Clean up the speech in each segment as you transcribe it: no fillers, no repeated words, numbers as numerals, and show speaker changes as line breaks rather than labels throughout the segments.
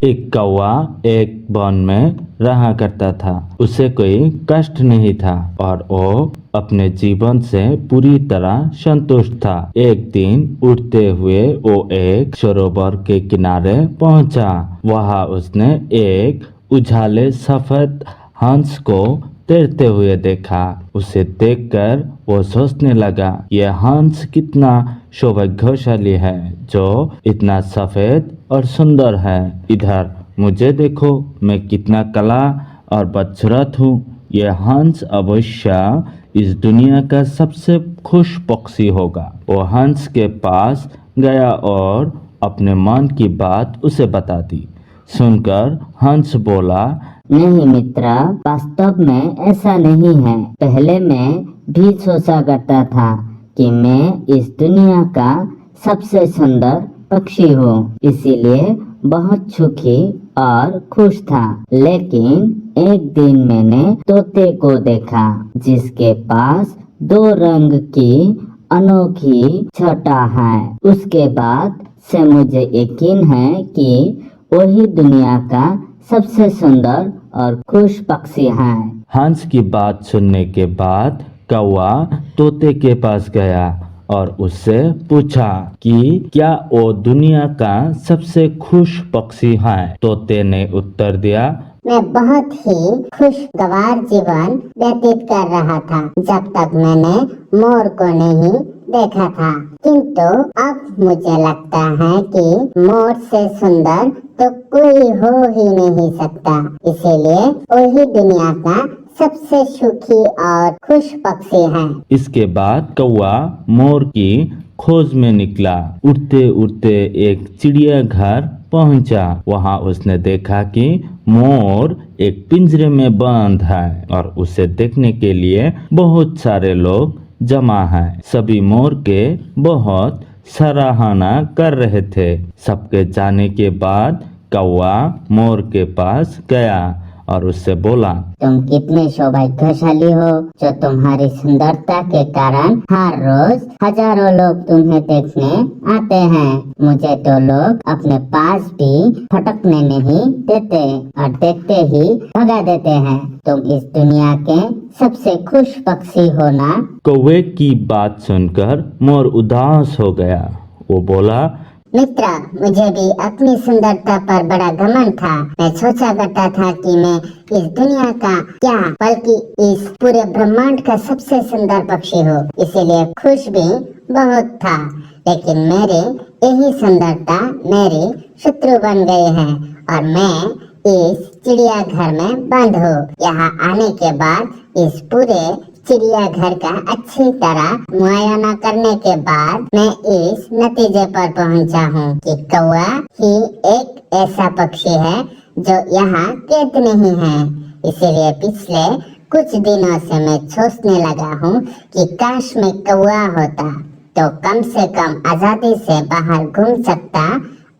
एक कौवा एक वन में रहा करता था। उसे कोई कष्ट नहीं था और वो अपने जीवन से पूरी तरह संतुष्ट था। एक दिन उड़ते हुए वो एक सरोवर के किनारे पहुंचा। वहां उसने एक उछाले सफेद हंस को तैरते हुए देखा। उसे देखकर वो सोचने लगा, यह हंस कितना सौभाग्यशाली है जो इतना सफेद और सुंदर है। इधर मुझे देखो, मैं कितना कला और बदसूरत हूँ। यह हंस अवश्य इस दुनिया का सबसे खुश पक्षी होगा। वो हंस के पास गया और अपने मन की बात उसे बता दी। सुनकर हंस बोला,
नहीं मित्र, वास्तव में ऐसा नहीं है। पहले मैं भी सोचा करता था कि मैं इस दुनिया का सबसे सुंदर पक्षी हूँ, इसीलिए बहुत सुखी और खुश था। लेकिन एक दिन मैंने तोते को देखा जिसके पास 2 रंग की अनोखी छटा है। उसके बाद से मुझे यकीन है कि वही दुनिया का सबसे सुंदर और खुश पक्षी है।
हंस की बात सुनने के बाद कौवा तोते के पास गया और उससे पूछा कि क्या वो दुनिया का सबसे खुश पक्षी है। तोते ने उत्तर दिया,
मैं बहुत ही खुशगवार जीवन व्यतीत कर रहा था जब तक मैंने मोर को नहीं देखा था। किंतु अब मुझे लगता है कि मोर से सुंदर तो कोई हो ही नहीं सकता, इसीलिए वही दुनिया का सबसे सुखी और खुश पक्षी है।
इसके बाद कौवा मोर की खोज में निकला। उड़ते उड़ते एक चिड़ियाघर पहुंचा। वहां उसने देखा कि मोर एक पिंजरे में बंद है और उसे देखने के लिए बहुत सारे लोग जमा हैं। सभी मोर के बहुत सराहना कर रहे थे। सबके जाने के बाद कौवा मोर के पास गया और उससे बोला,
तुम कितने सौभाग्यशाली हो जो तुम्हारी सुंदरता के कारण हर रोज हजारों लोग तुम्हें देखने आते हैं। मुझे तो लोग अपने पास भी फटकने नहीं देते और देखते ही भगा देते हैं। तुम इस दुनिया के सबसे खुश पक्षी हो ना।
कौवे की बात सुनकर मोर उदास हो गया। वो बोला,
मित्र, मुझे भी अपनी सुंदरता पर बड़ा घमंड था। मैं सोचा करता था कि मैं इस दुनिया का क्या बल्कि इस पूरे ब्रह्मांड का सबसे सुंदर पक्षी हूँ, इसीलिए खुश भी बहुत था। लेकिन मेरी यही सुंदरता मेरी शत्रु बन गई है और मैं इस चिड़ियाघर में बंद हूँ। यहाँ आने के बाद इस पूरे चिड़ियाघर का अच्छी तरह मुआयना करने के बाद मैं इस नतीजे पर पहुंचा हूँ कि कौवा ही एक ऐसा पक्षी है जो यहाँ कैद नहीं है। इसीलिए पिछले कुछ दिनों से मैं सोचने लगा हूँ कि काश मैं कौवा होता तो कम से कम आजादी से बाहर घूम सकता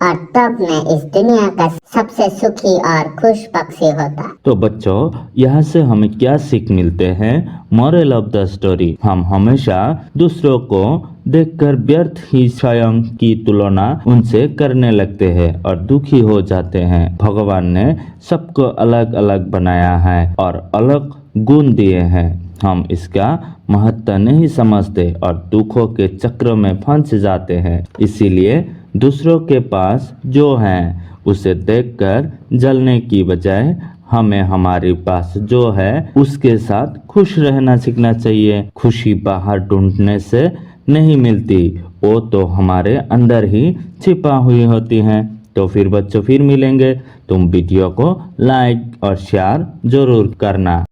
और तब मैं इस दुनिया का सबसे सुखी और खुश पक्षी होता।
तो बच्चों, यहाँ से हमें क्या सीख मिलते हैं? मॉरल ऑफ द स्टोरी, हम हमेशा दूसरों को देखकर व्यर्थ ही स्वयं की तुलना उनसे करने लगते हैं और दुखी हो जाते हैं। भगवान ने सबको अलग अलग बनाया है और अलग गुण दिए हैं। हम इसका महत्व नहीं समझते और दुखों के चक्र में फंस जाते हैं। इसीलिए दूसरों के पास जो है उसे देखकर जलने की बजाय हमें हमारे पास जो है उसके साथ खुश रहना सीखना चाहिए। खुशी बाहर ढूंढने से नहीं मिलती, वो तो हमारे अंदर ही छिपा हुई होती है। तो फिर बच्चों, फिर मिलेंगे। तुम वीडियो को लाइक और शेयर जरूर करना।